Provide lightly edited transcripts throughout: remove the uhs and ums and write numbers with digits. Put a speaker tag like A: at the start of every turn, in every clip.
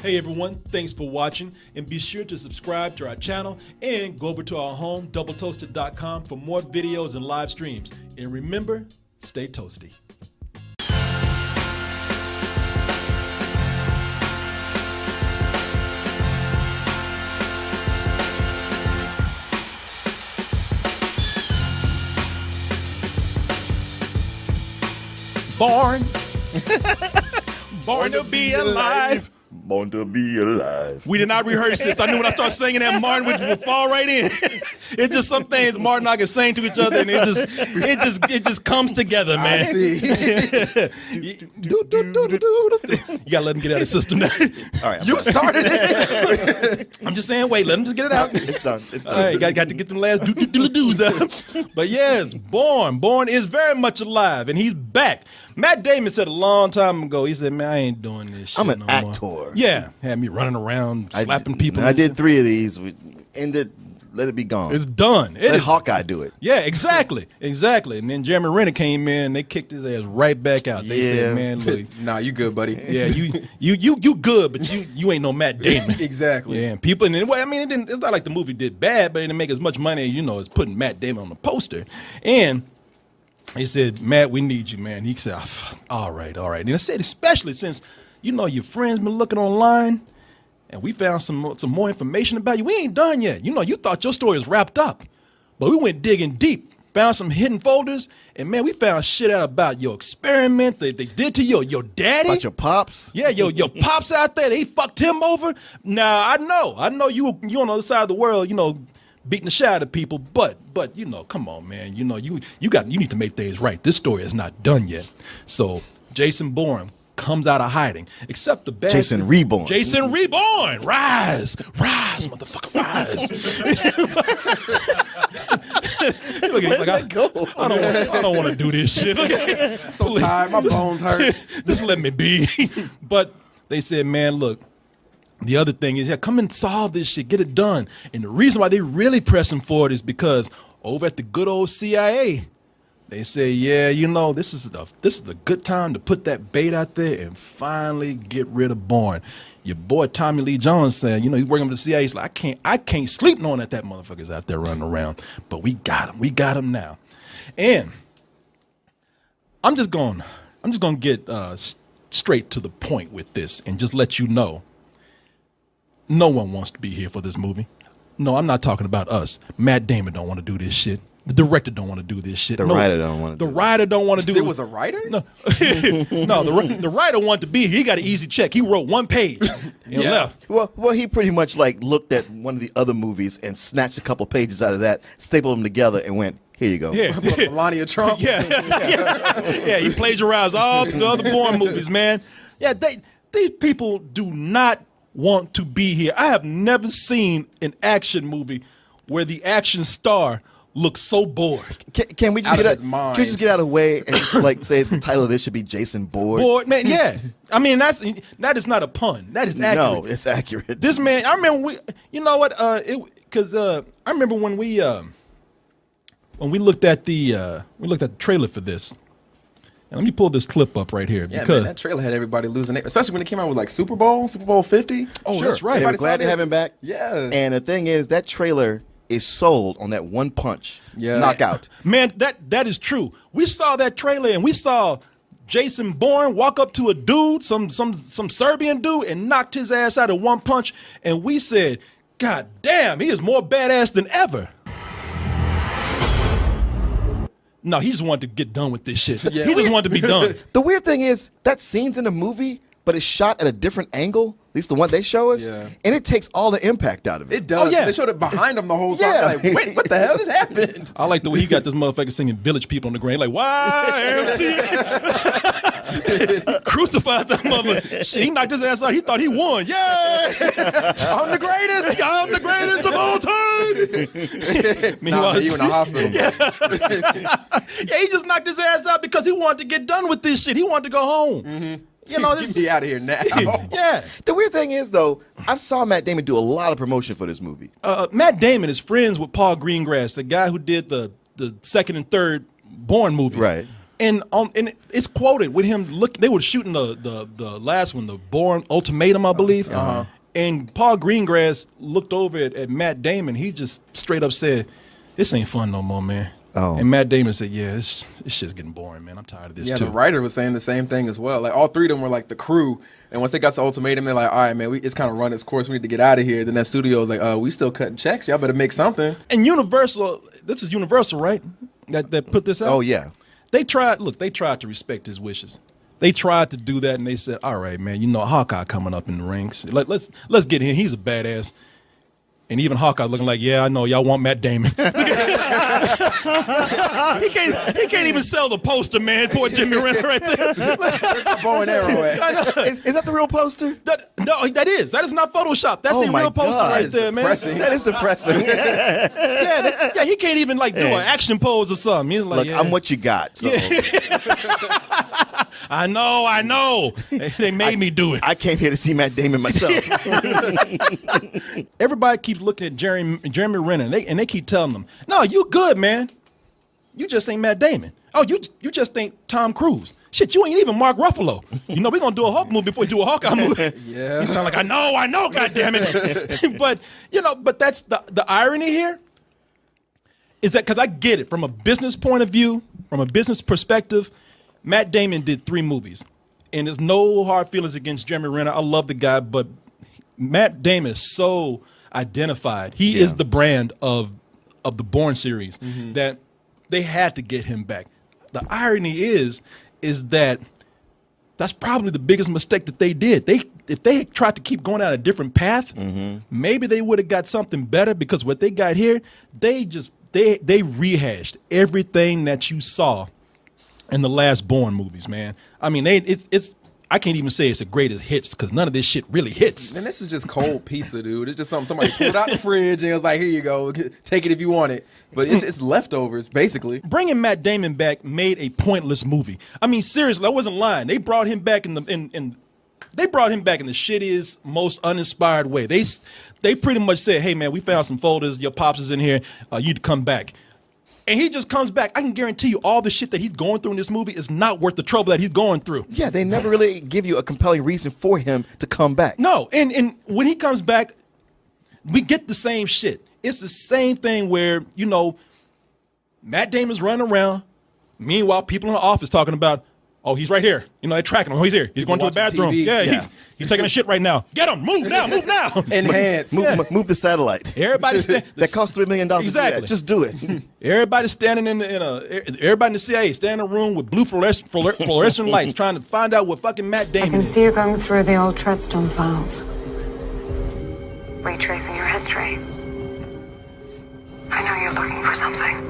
A: Hey everyone, thanks for watching, and be sure to subscribe to our channel and go over to our home, doubletoasted.com, for more videos and live streams. And remember, stay toasty. Born. Born to be alive.
B: Born to be alive.
A: We did not rehearse this. I knew when I started singing that, Martin would fall right in. It's just some things Martin and I can sing to each other, and it just comes together, man.
B: I see.
A: You gotta let him get out of the system now.
B: All right,
C: You started it.
A: I'm just saying, wait, let him just get it out.
B: It's done. It's done.
A: All right, got to get them last do's out. But yes, Bourne is very much alive, and he's back. Matt Damon said a long time ago, he said, man, I ain't doing this shit
B: I'm an
A: no
B: actor.
A: more. Yeah, had me running around, slapping people.
B: I did 3 of these. We ended. Let it be gone.
A: It's done.
B: Let Hawkeye do it.
A: Yeah, exactly. And then Jeremy Renner came in, they kicked his ass right back out. They said, man, look.
C: Nah, you good, buddy.
A: Yeah, you good, but you ain't no Matt Damon.
C: Exactly.
A: Yeah, and people, and well, I mean, it's not like the movie did bad, but it didn't make as much money, as putting Matt Damon on the poster. And he said, Matt, we need you, man. He said, all right. And I said, especially since, your friends been looking online, and we found some more information about you. We ain't done yet. You thought your story was wrapped up, but we went digging deep, found some hidden folders, and man, we found shit out about your experiment that they did to your daddy.
B: About your pops?
A: Yeah, your pops out there, they fucked him over. Now I know you on the other side of the world, beating the shit out of people, but come on, man, you need to make things right. This story is not done yet. So Jason Boured comes out of hiding, except the bad
B: Jason Reborn.
A: Jason Reborn, rise, motherfucker, rise. Look at him like, I don't want to do this shit.
C: I'm so tired, my bones hurt.
A: Just let me be. But they said, man, look. The other thing is, come and solve this shit, get it done. And the reason why they really pressing for it is because over at the good old CIA, they say, yeah, this is the good time to put that bait out there and finally get rid of Bourne. Your boy Tommy Lee Jones saying, he's working with the CIA. He's like, I can't sleep knowing that motherfucker's out there running around. But we got him now. And I'm just gonna get straight to the point with this and just let you know. No one wants to be here for this movie. No, I'm not talking about us. Matt Damon don't want to do this shit. The director don't want to do this shit.
B: The writer don't want to do it.
A: The writer don't want to do it.
C: There was a writer?
A: No, no. The writer wanted to be here. He got an easy check. He wrote 1 page and left.
B: Well, he pretty much looked at one of the other movies and snatched a couple pages out of that, stapled them together, and went, here you go.
A: Yeah.
C: Melania Trump?
A: Yeah, he plagiarized all the other Bourne movies, man. Yeah, these people do not want to be here. I have never seen an action movie where the action star looks so bored.
B: Can we just
C: Out
B: get
C: of his mind.
B: Can we just get out of the way and just say the title of this should be Jason Boured?
A: Bored, man. Yeah, I mean that is not a pun. That is accurate.
B: No, it's accurate.
A: This man, I remember I remember when we looked at the trailer for this. And let me pull this clip up right here.
C: Yeah,
A: because
C: man, that trailer had everybody losing it, especially when it came out with like Super Bowl 50.
A: Oh, sure. That's right.
B: They were
C: Everybody
B: glad to
C: saw
B: have
C: that.
B: him back.
C: Yeah.
B: And the thing is, that trailer is sold on that one punch.
C: Yeah.
B: Knockout.
A: Man, that is true. We saw that trailer and we saw Jason Boured walk up to a dude, some Serbian dude, and knocked his ass out in 1 punch. And we said, God damn, he is more badass than ever. No, he just wanted to get done with this shit.
C: Yeah.
A: He just wanted to be done.
B: The weird thing is, that scene's in the movie, but it's shot at a different angle, at least the one they show us,
C: Yeah.
B: and it takes all the impact out of it.
C: It does.
A: Oh, yeah.
C: They showed it behind him the whole time.
B: Yeah.
C: Like, wait, what the hell just happened?
A: I like the way he got this motherfucker singing Village People on the ground. Like, YMCA. Crucified that mother. Shit, he knocked his ass out. He thought he won. Yeah.
C: I'm the greatest.
A: I'm the greatest of all time.
C: Nah, man, you in the hospital.
A: Yeah, he just knocked his ass out because he wanted to get done with this shit. He wanted to go home.
C: Mm-hmm.
A: This
C: Get me out of here now.
A: Yeah.
B: The weird thing is, though, I saw Matt Damon do a lot of promotion for this movie.
A: Matt Damon is friends with Paul Greengrass, the guy who did the second and third Bourne movies.
B: Right.
A: And it's quoted with him they were shooting the last one, the Bourne Ultimatum, I believe. And Paul Greengrass looked over at Matt Damon. He just straight up said, "This ain't fun no more, man."
B: Oh. And
A: Matt Damon said, "Yeah, this shit's getting boring, man. I'm tired of this too."
C: Yeah, the writer was saying the same thing as well. Like all three of them were like the crew, and once they got to Ultimatum, they're like, "All right, man, it's kind of run its course. We need to get out of here." Then that studio was like, "We still cutting checks. Y'all better make something."
A: And Universal, this is Universal, right? That put this out.
B: Oh yeah.
A: They tried to respect his wishes. They tried to do that, and they said, "All right, man, you know Hawkeye coming up in the ranks. Let's get him. He's a badass." And even Hawkeye looking like, "Yeah, I know y'all want Matt Damon." He can't even sell the poster, man. Poor Jimmy Renner right there.
C: Where's the bow and arrow at?
B: Is that the real poster?
A: No, that is not Photoshop. That's the real poster right there, man.
B: That is depressing.
A: Yeah, he can't even do an action pose or something. He's like,
B: look, I'm what you got. So.
A: I know. They made me do it.
B: I came here to see Matt Damon myself.
A: Everybody keeps looking at Jeremy Renner, and they keep telling them, "No, you good, man. You just ain't Matt Damon. Oh, you just ain't Tom Cruise. Shit, you ain't even Mark Ruffalo. You know, we're going to do a Hulk movie before we do a Hawkeye movie."
C: Yeah.
A: You sound like, I know, goddammit. but that's the irony here is that, because I get it from a business point of view, from a business perspective, Matt Damon did 3 movies. And there's no hard feelings against Jeremy Renner. I love the guy, but Matt Damon is so identified. He is the brand of the Bourne series that they had to get him back. The irony is that that's probably the biggest mistake that they did. If they had tried to keep going down a different path, maybe they would have got something better, because what they got here, they rehashed everything that you saw in the last Bourne movies, man. I mean, I can't even say it's the greatest hits, because none of this shit really hits.
C: And this is just cold pizza, dude. It's just something somebody pulled out the fridge and was like, "Here you go, take it if you want it." But it's leftovers, basically.
A: Bringing Matt Damon back made a pointless movie. I mean, seriously, I wasn't lying. They brought him back in the shittiest, most uninspired way. They pretty much said, "Hey, man, we found some folders. Your pops is in here. You'd come back." And he just comes back. I can guarantee you all the shit that he's going through in this movie is not worth the trouble that he's going through.
B: Yeah, they never really give you a compelling reason for him to come back.
A: No, and when he comes back, we get the same shit. It's the same thing where, Matt Damon's running around. Meanwhile, people in the office talking about, "Oh, he's right here. They're tracking him. Oh, he's here. He's going to the bathroom.
C: TV.
A: Yeah. He's taking a shit right now. Get him. Move now.
C: Enhance.
B: Move the satellite.
A: Everybody's
B: that costs $3 million.
A: Exactly.
B: Just do it.
A: Everybody's standing everybody in the CIA standing in a room with blue fluorescent lights trying to find out what fucking Matt Damon
D: I can
A: is.
D: see you going through the old Treadstone files. Retracing your history. I know you're looking for something.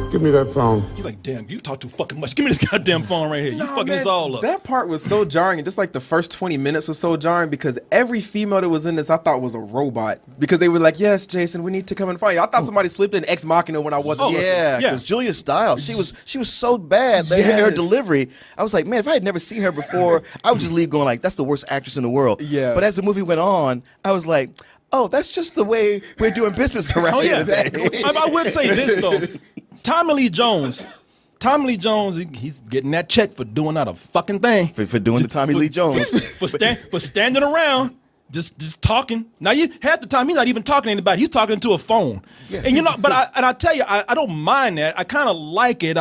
E: Give me that phone.
A: You're like, "Damn, you talk too fucking much. Give me this goddamn phone right here. You fucking
C: man,
A: this all up."
C: That part was so jarring, and just like the first 20 minutes was so jarring, because every female that was in this I thought was a robot, because they were like, "Yes, Jason, we need to come and find you." I thought somebody slipped in Ex Machina when I wasn't looking.
B: Yeah, because Julia Stiles, she was so bad. Her delivery, I was like, man, if I had never seen her before, I would just leave going like, "That's the worst actress in the world."
C: Yeah.
B: But as the movie went on, I was like, "Oh, that's just the way we're doing business around here today."
A: I would say this though. Tommy Lee Jones, he's getting that check for doing not a fucking thing.
B: For doing the Tommy Lee Jones.
A: For standing around, just talking. Now, half the time he's not even talking to anybody. He's talking to a phone. Yeah. And I tell you, I don't mind that. I kind of like it.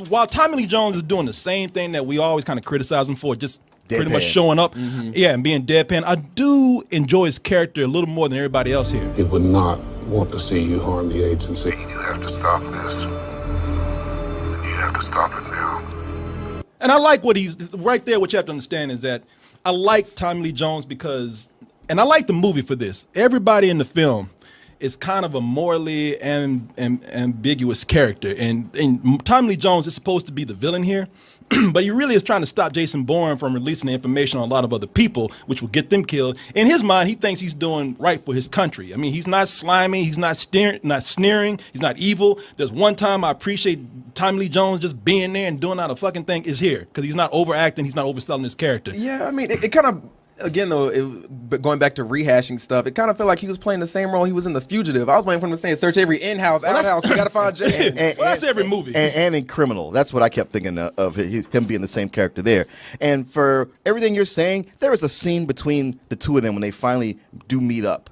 A: While Tommy Lee Jones is doing the same thing that we always kind of criticize him for, just pretty much showing up, and being deadpan, I do enjoy his character a little more than everybody else here.
E: He would not want to see you harm the agency.
F: You have to stop this. You have to stop it now.
A: And I like what he's right there. What you have to understand is that I like Tommy Lee Jones and I like the movie for this. Everybody in the film is kind of a morally ambiguous character, and Tommy Lee Jones is supposed to be the villain here. But he really is trying to stop Jason Bourne from releasing the information on a lot of other people, which will get them killed. In his mind, he thinks he's doing right for his country. I mean, he's not slimy, he's not sneering, he's not evil. There's one time I appreciate Tommy Lee Jones just being there and doing out a fucking thing is here, because he's not overacting, he's not overselling his character.
C: Yeah, I mean, it kind of again, though, but going back to rehashing stuff, it kind of felt like he was playing the same role he was in The Fugitive. I was waiting for him to say, search every in-house, out-house, you gotta find Jason.
A: That's every movie.
B: And in Criminal. That's what I kept thinking of him being the same character there. And for everything you're saying, there is a scene between the two of them when they finally do meet up.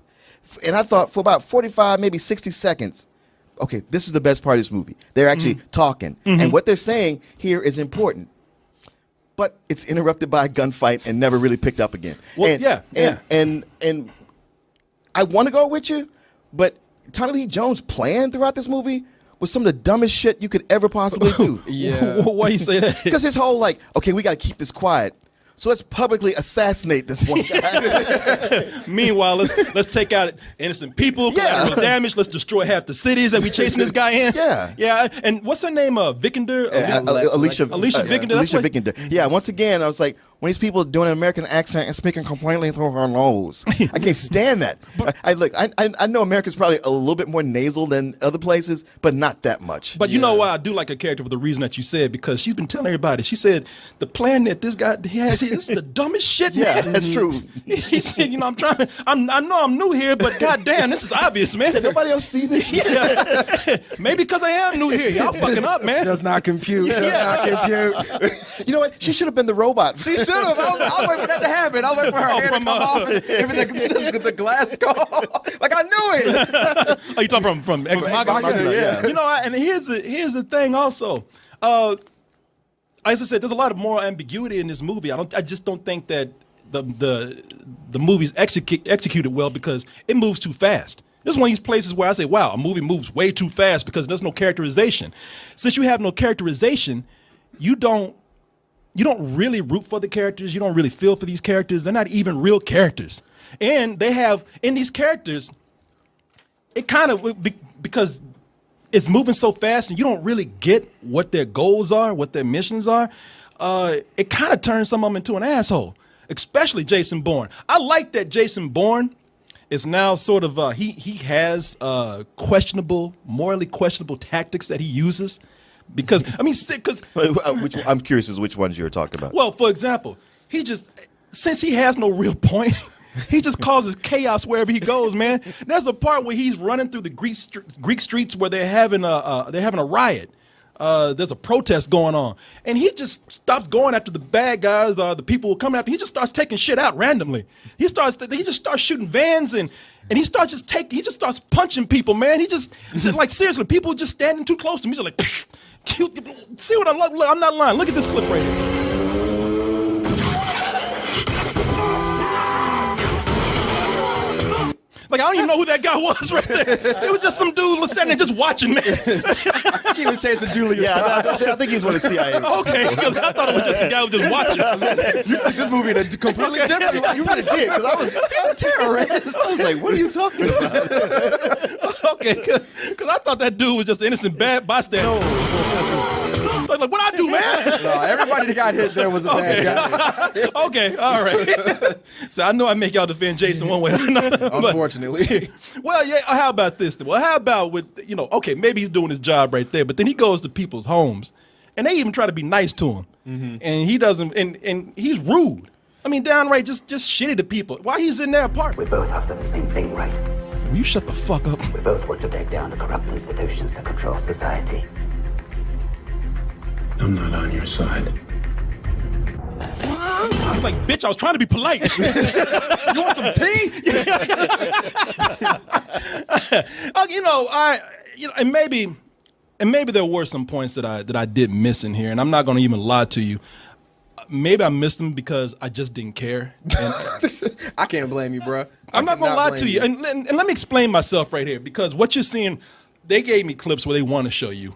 B: And I thought for about 45, maybe 60 seconds, okay, this is the best part of this movie. They're actually talking. And what they're saying here is important. But it's interrupted by a gunfight and never really picked up again.
A: Well,
B: And I want to go with you, but Tommy Lee Jones' plan throughout this movie was some of the dumbest shit you could ever possibly do.
C: Yeah.
A: Why you say that?
B: Because his whole like, okay, we got to keep this quiet. So let's publicly assassinate this one guy.
A: Meanwhile, let's take out innocent people, collateral damage. Let's destroy half the cities that we chasing this guy in.
B: Yeah.
A: And what's her name? Vikander.
B: Alicia
A: Vikander.
B: Alicia Vikander. Yeah. Once again, I was like, when these people doing an American accent and speaking completely through her nose, I can't stand that. I know America's probably a little bit more nasal than other places, but not that much.
A: But you know why I do like a character for the reason that you said, because she's been telling everybody. She said the plan that this guy has here, this is the dumbest shit.
B: Yeah,
A: man.
B: that's true.
A: He said, you know, I know I'm new here, but goddamn, this is obvious, man.
B: Did nobody else see this?
A: Yeah. Maybe because I am new here. Y'all fucking up, man.
C: Does not compute. Does not compute.
B: You know what? She should have been the robot.
C: She should have. I was waiting for that to happen. I was waiting for her hair to come off and the glass skull. Like I knew it.
A: Are you talking from Ex Machina?
B: Yeah.
A: You know, and here's the thing also. As I said, there's a lot of moral ambiguity in this movie. I just don't think that the movie's executed well because it moves too fast. This is one of these places where I say, wow, a movie moves way too fast because there's no characterization. Since you have no characterization, you don't really root for the characters. You don't really feel for these characters. They're not even real characters. And they have, in these characters, it kind of, because it's moving so fast and you don't really get what their goals are, what their missions are, it kind of turns some of them into an asshole, especially Jason Bourne. I like that Jason Bourne is now sort of, he has morally questionable tactics that he uses. Because, I mean,
B: I'm curious as which ones you're talking about.
A: Well, for example, since he has no real point, he just causes chaos wherever he goes, man. There's a part where he's running through the Greek streets where they're having a riot. There's a protest going on, and he just stops going after the bad guys, the people who come after. He just starts taking shit out randomly. He just starts shooting vans and he just starts punching people, man. Like seriously, people just standing too close to me. He's just like, see what I'm not lying. Look at this clip right here. Like, I don't even know who that guy was right there. It was just some dude standing there just watching, man.
C: He was chasing Julius.
B: Yeah, I think he's one of the CIA.
A: Okay, because I thought it was just the guy who was just watching.
C: You took this movie in a completely different light.
B: You really did, because I was a terrorist. I was like, what are you talking about?
A: Okay, because I thought that dude was just an innocent bad bystander. Like, what I do, man?
C: No, everybody that got hit there was a bad guy.
A: Okay, all right. So I know I make y'all defend Jason one way or another.
C: Unfortunately.
A: Well, yeah, how about this? Well, how about with, okay, maybe he's doing his job right there, but then he goes to people's homes, and they even try to be nice to him. And he doesn't, and he's rude. I mean, downright just shitty to people. While he's in their apartment.
G: We both after the same thing, right?
A: Will you shut the fuck up?
G: We both want to break down the corrupt institutions that control society.
E: I'm not on your side.
A: I was like, bitch, I was trying to be polite. You want some tea? And maybe there were some points that I did miss in here, and I'm not going to even lie to you. Maybe I missed them because I just didn't care. And
C: I can't blame you, bro.
A: I'm not going to lie to you. And let me explain myself right here, because what you're seeing, they gave me clips where they want to show you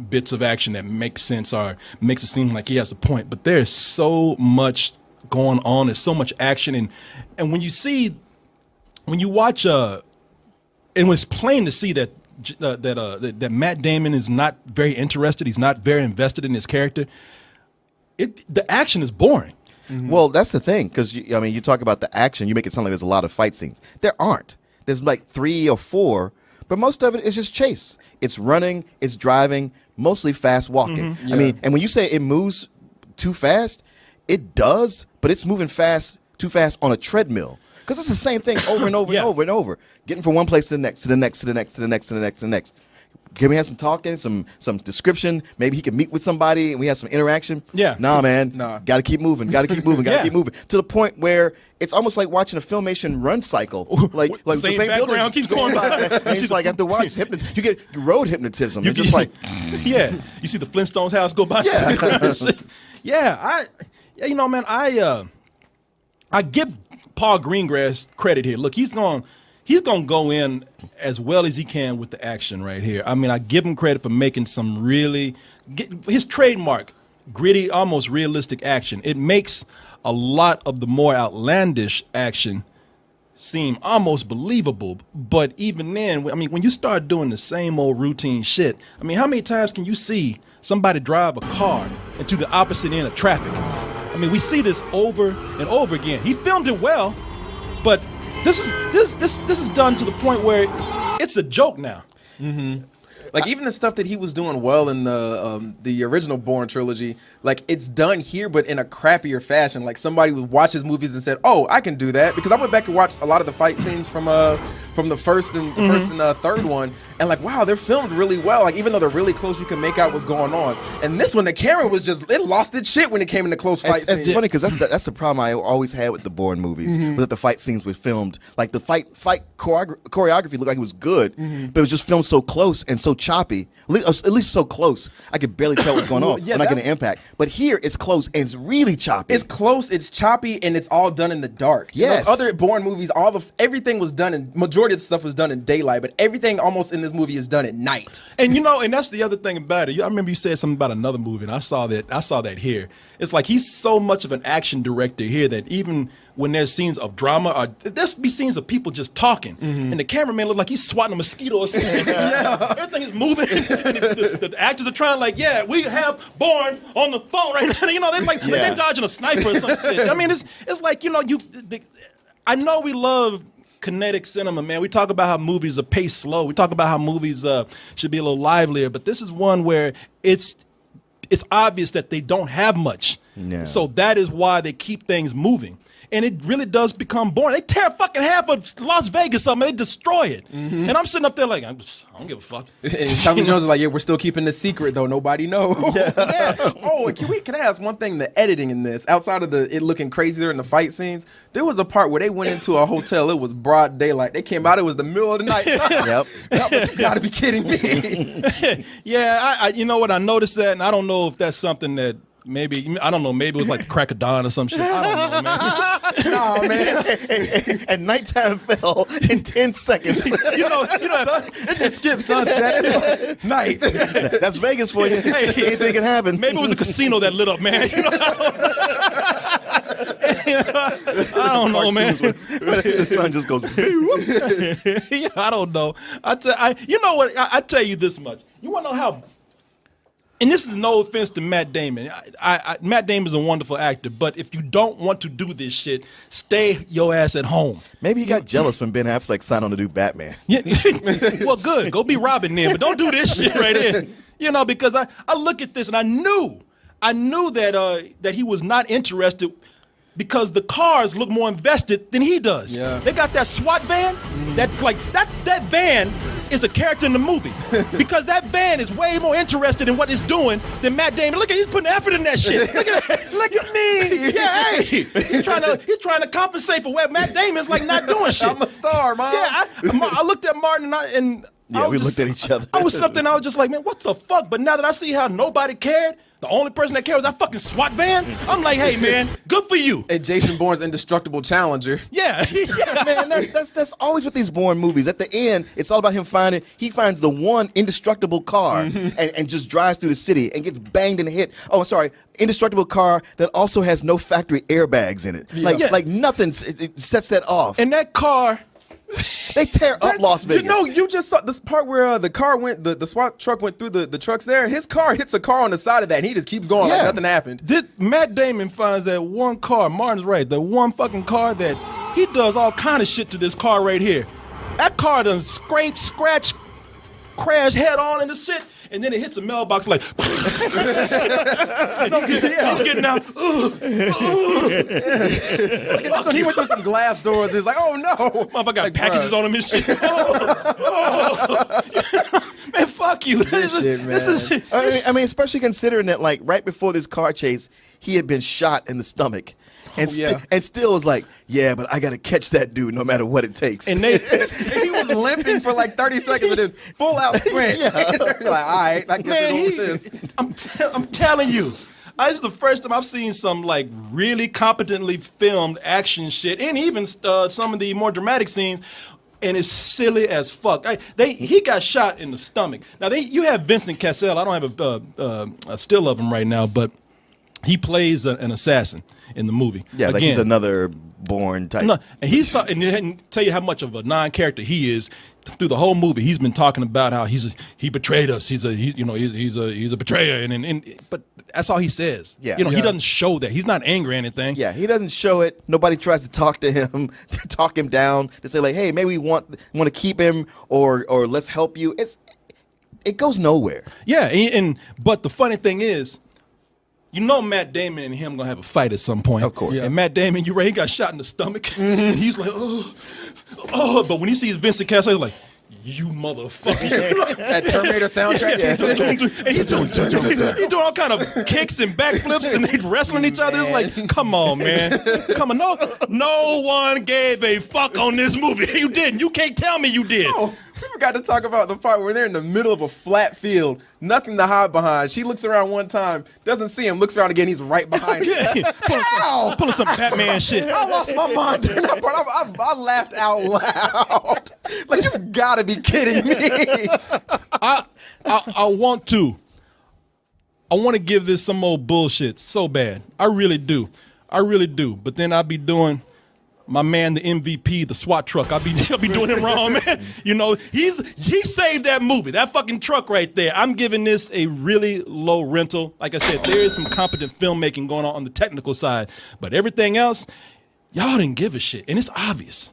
A: bits of action that makes sense or makes it seem like he has a point, but there's so much going on. There's so much action, and when you watch, and it's plain to see that Matt Damon is not very interested. He's not very invested in his character. The action is boring.
B: Well, that's the thing, because you talk about the action, you make it sound like there's a lot of fight scenes. There aren't. There's like 3 or 4. But most of it is just chase. It's running, it's driving, mostly fast walking.
C: Yeah.
B: I mean, and when you say it moves too fast, it does, but it's moving fast too fast on a treadmill. Because it's the same thing over and over and over and over. Getting from one place to the next, to the next, to the next, to the next, to the next, to the next. Can we have some talking, some description? Maybe he can meet with somebody and we have some interaction.
A: Yeah.
B: Nah, man.
C: Nah.
B: Got to keep moving. Got to keep moving. Got to keep moving. To the point where it's almost like watching a Filmation run cycle. Like
A: the same background keeps going by.
B: And it's like after a while, you get road hypnotism. You're just like,
A: yeah. You see the Flintstones house go by.
B: Yeah.
A: You know, man, I give Paul Greengrass credit here. Look, he's gonna go in as well as he can with the action right here. I mean, I give him credit for making some his trademark, gritty, almost realistic action. It makes a lot of the more outlandish action seem almost believable. But even then, I mean, when you start doing the same old routine shit, I mean, how many times can you see somebody drive a car into the opposite end of traffic? I mean, we see this over and over again. He filmed it well, but this is done to the point where it's a joke now.
C: Like even the stuff that he was doing well in the original Bourne trilogy, like it's done here, but in a crappier fashion. Like somebody would watch his movies and said, "Oh, I can do that," because I went back and watched a lot of the fight scenes from the first and third one, and like, wow, they're filmed really well. Like even though they're really close, you can make out what's going on. And this one, the camera was it lost its shit when it came into close fight scenes.
B: It's funny because that's the problem I always had with the Bourne movies. Was that the fight scenes were filmed, like the fight choreography looked like it was good, but it was just filmed so close and so choppy. At least so close, I could barely tell what's going on. I'm not getting an impact. But here, it's close and it's really choppy.
C: It's close, it's choppy, and it's all done in the dark.
B: Yes.
C: Those other Bourne movies, everything was done in majority of the stuff was done in daylight, but everything almost in this movie is done at night.
A: And you know, and that's the other thing about it. I remember you said something about another movie, and I saw that here. It's like he's so much of an action director here that even when there's scenes of drama, there's be scenes of people just talking, and the cameraman looks like he's swatting a mosquito or something. Everything is moving. And the actors are trying we have Bourne on the phone right now. You know, they're dodging a sniper or some shit. I mean, it's like, you know, I know we love kinetic cinema, man. We talk about how movies are paced slow. We talk about how movies should be a little livelier, but this is one where it's obvious that they don't have much.
B: Yeah.
A: So that is why they keep things moving. And it really does become boring. They tear fucking half of Las Vegas up, and they destroy it. And I'm sitting up there like, I don't give a fuck.
C: And Tommy Jones is like, yeah, we're still keeping this secret, though. Nobody knows. Oh, can I ask one thing? The editing in this, outside of it looking crazy there in the fight scenes, there was a part where they went into a hotel. It was broad daylight. They came out. It was the middle of the night. You gotta be kidding me.
A: Yeah, you know what? I noticed that, and I don't know if that's something that maybe it was like the crack of dawn or some shit. I don't know, man.
C: Nah, man.
B: And nighttime fell in 10 seconds.
A: you know,
C: It just skipped sunset. Night.
B: That's Vegas for you. Anything can happen.
A: maybe it was a casino that lit up, man. You know, I don't know, man.
B: The sun just goes.
A: Yeah, I don't know. You know what? I tell you this much. You want to know how? And this is no offense to Matt Damon. Matt Damon's a wonderful actor, but if you don't want to do this shit, stay your ass at home.
B: Maybe he got jealous when Ben Affleck signed on to do Batman.
A: Yeah. Well, good. Go be Robin then, but don't do this shit right here. You know, because I look at this and I knew that he was not interested because the cars look more invested than he does.
C: Yeah.
A: They got that SWAT van. That's like that van is a character in the movie because that van is way more interested in what it's doing than Matt Damon. Look at he's putting effort in that shit. Look at that. Look at me. Yeah, hey. He's trying to compensate for where Matt Damon's like not doing shit.
C: I'm a star, man.
A: Yeah, I looked at Martin and
B: we looked at each other.
A: I was sitting up there and I was just like, man, what the fuck? But now that I see how nobody cared, the only person that cared was that fucking SWAT van, I'm like, hey, man, good for you.
C: And Jason Bourne's indestructible challenger.
A: Yeah.
B: Yeah, man, that's always with these Bourne movies. At the end, it's all about him he finds the one indestructible car and just drives through the city and gets banged and hit. Oh, sorry, indestructible car that also has no factory airbags in it. Like nothing it sets that off.
A: And that car...
B: They tear up Las Vegas.
C: You know, you just saw this part where the car went, the SWAT truck went through the trucks there. His car hits a car on the side of that, and he just keeps going like nothing happened.
A: Matt Damon finds that one car, Martin's right, the one fucking car that he does all kind of shit to this car right here. That car done scrape, scratch, crash head on and the shit, and then it hits a mailbox like, and he's getting out.
C: That's when he went through some glass doors. It's like, oh no,
A: motherfucker got packages on him and shit. Man, fuck you.
B: I mean, especially considering that, like, right before this car chase, he had been shot in the stomach. And, and still was like, yeah, but I got to catch that dude no matter what it takes.
A: And
C: he was limping for like 30 seconds and then full out sprint. You're like, all right, I guess it goes with this.
A: I'm telling you. This is the first time I've seen some like really competently filmed action shit, and even some of the more dramatic scenes, and it's silly as fuck. He got shot in the stomach. Now you have Vincent Cassel. I don't have a still of him right now, but he plays an assassin in the movie.
B: Yeah, like he's another Bourne type.
A: No, and and he didn't tell you how much of a non-character he is through the whole movie. He's been talking about how he betrayed us. He's a betrayer, but that's all he says.
B: Yeah,
A: he doesn't show that. He's not angry or anything.
B: Yeah, he doesn't show it. Nobody tries to talk to him, to talk him down, to say like, hey, maybe we want to keep him or let's help you. It goes nowhere.
A: Yeah, but the funny thing is, Matt Damon and him gonna have a fight at some point.
B: Of course.
A: Yeah. And Matt Damon, you're right, he got shot in the stomach. And he's like, oh. But when he sees Vincent Cassel, he's like, you motherfucker.
C: That Terminator soundtrack.
A: He's doing all kind of kicks and backflips and they wrestling each other. It's like, come on, man. Come on. No one gave a fuck on this movie. You didn't. You can't tell me you did.
C: Oh. We forgot to talk about the part where they're in the middle of a flat field, nothing to hide behind. She looks around one time, doesn't see him, looks around again, he's right behind her.
A: Pulling some Batman shit.
C: I lost my mind during that part. I laughed out loud. Like, you gotta be kidding me.
A: I want to give this some old bullshit so bad. I really do. But then I'll be doing my man, the MVP, the SWAT truck. I'll be doing him wrong, man. He saved that movie, that fucking truck right there. I'm giving this a really low rental. Like I said, there is some competent filmmaking going on the technical side, but everything else, y'all didn't give a shit, and it's obvious.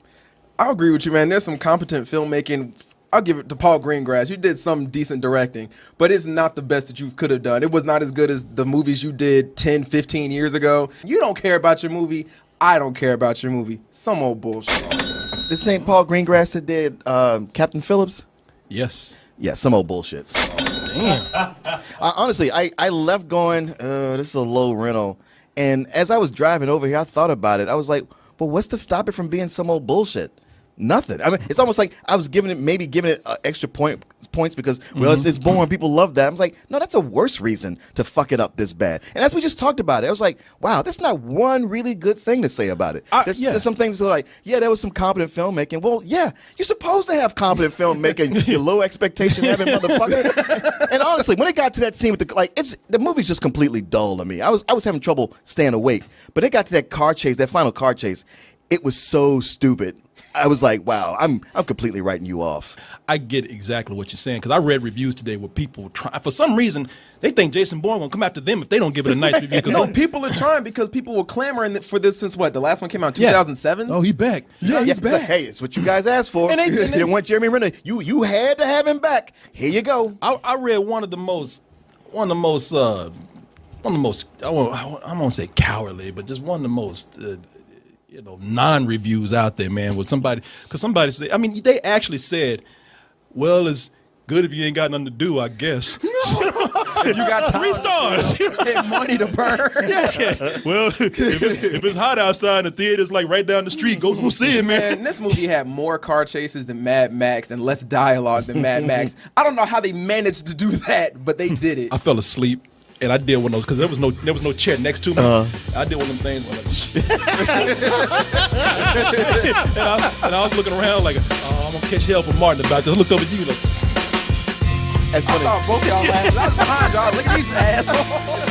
C: I agree with you, man. There's some competent filmmaking. I'll give it to Paul Greengrass. You did some decent directing, but it's not the best that you could have done. It was not as good as the movies you did 10, 15 years ago. You don't care about your movie. I don't care about your movie. Some old bullshit.
B: This ain't Paul Greengrass that did Captain Phillips?
A: Yes.
B: Yeah, some old bullshit.
A: Damn.
B: Honestly, I left going, this is a low rental. And as I was driving over here, I thought about it. I was like, well, what's to stop it from being some old bullshit? Nothing. I mean, it's almost like I was giving it extra points because, well, it's Bourne. People love that. I was like, no, that's a worse reason to fuck it up this bad. And as we just talked about it, I was like, wow, that's not one really good thing to say about it. There's some things that are like, yeah, there was some competent filmmaking. Well, yeah, you're supposed to have competent filmmaking, you low expectation having motherfucker. And honestly, when it got to that scene with the movie's just completely dull to me. I was having trouble staying awake. But it got to that car chase, that final car chase. It was so stupid. I was like, wow, I'm completely writing you off.
A: I get exactly what you're saying because I read reviews today where people try for some reason they think Jason Bourne will come after them if they don't give it a nice review.
C: No, people are trying because people were clamoring for this since what? The last one came out in 2007.
A: Oh, he back.
B: Yeah, he's back. Like, hey, it's what you guys asked for. And they didn't want Jeremy Renner. You had to have him back. Here you go.
A: I read one of the most I won't say cowardly, but just one of the most. Non-reviews out there, man, with somebody said, I mean, they actually said, well, it's good if you ain't got nothing to do, I guess.
C: You got
A: 3 stars.
C: And money to burn.
A: Yeah. Well, if it's hot outside and the theater's like right down the street, go see it, man.
C: This movie had more car chases than Mad Max and less dialogue than Mad Max. I don't know how they managed to do that, but they did it.
A: I fell asleep. And I did one of those because there was no chair next to me. I did one of them things where and I was looking around like, oh, I'm gonna catch hell from Martin about this. I looked over at you like,
B: that's funny.
C: I thought both y'all laughed. I was behind y'all. Look at these assholes.